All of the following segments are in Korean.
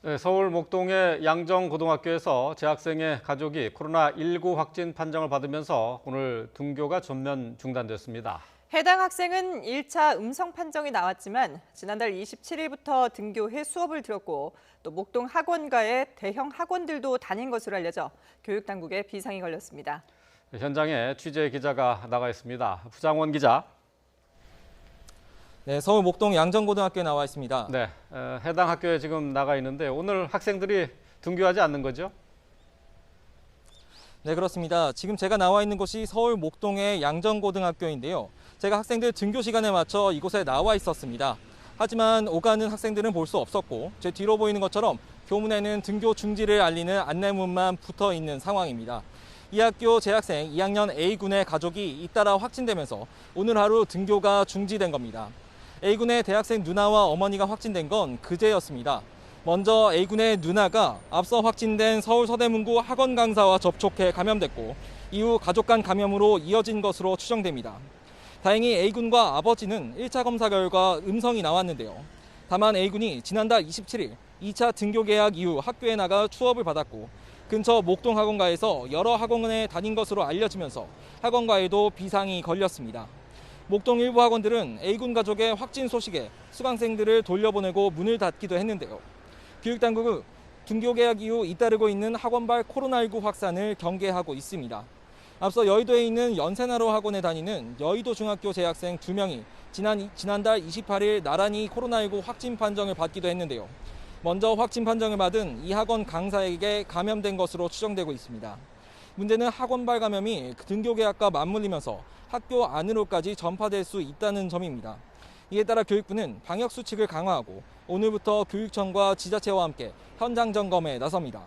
네, 서울 목동의 양정고등학교에서 재학생의 가족이 코로나19 확진 판정을 받으면서 오늘 등교가 전면 중단됐습니다. 해당 학생은 1차 음성 판정이 나왔지만 지난달 27일부터 등교해 수업을 들었고 또 목동 학원가의 대형 학원들도 다닌 것으로 알려져 교육당국에 비상이 걸렸습니다. 현장에 취재 기자가 나가 있습니다. 부장원 기자. 네, 서울 목동 양정고등학교에 나와 있습니다. 네, 해당 학교에 지금 나가 있는데 오늘 학생들이 등교하지 않는 거죠? 네, 그렇습니다. 지금 제가 나와 있는 곳이 서울 목동의 양정고등학교인데요. 제가 학생들 등교 시간에 맞춰 이곳에 나와 있었습니다. 하지만 오가는 학생들은 볼 수 없었고 제 뒤로 보이는 것처럼 교문에는 등교 중지를 알리는 안내문만 붙어 있는 상황입니다. 이 학교 재학생 2학년 A군의 가족이 잇따라 확진되면서 오늘 하루 등교가 중지된 겁니다. A군의 대학생 누나와 어머니가 확진된 건 그제였습니다. 먼저 A군의 누나가 앞서 확진된 서울 서대문구 학원 강사와 접촉해 감염됐고 이후 가족 간 감염으로 이어진 것으로 추정됩니다. 다행히 A군과 아버지는 1차 검사 결과 음성이 나왔는데요. 다만 A군이 지난달 27일 2차 등교 계약 이후 학교에 나가 수업을 받았고 근처 목동 학원가에서 여러 학원에 다닌 것으로 알려지면서 학원가에도 비상이 걸렸습니다. 목동 일부 학원들은 A군 가족의 확진 소식에 수강생들을 돌려보내고 문을 닫기도 했는데요. 교육당국은 등교 계약 이후 잇따르고 있는 학원발 코로나19 확산을 경계하고 있습니다. 앞서 여의도에 있는 연세나로 학원에 다니는 여의도 중학교 재학생 2명이 지난달 28일 나란히 코로나19 확진 판정을 받기도 했는데요. 먼저 확진 판정을 받은 이 학원 강사에게 감염된 것으로 추정되고 있습니다. 문제는 학원발 감염이 등교 계약과 맞물리면서 학교 안으로까지 전파될 수 있다는 점입니다. 이에 따라 교육부는 방역 수칙을 강화하고 오늘부터 교육청과 지자체와 함께 현장 점검에 나섭니다.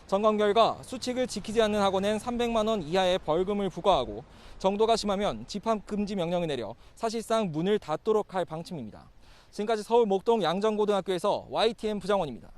점검 결과 수칙을 지키지 않는 학원엔 300만 원 이하의 벌금을 부과하고 정도가 심하면 집합 금지 명령을 내려 사실상 문을 닫도록 할 방침입니다. 지금까지 서울 목동 양정고등학교에서 YTN 부장원입니다.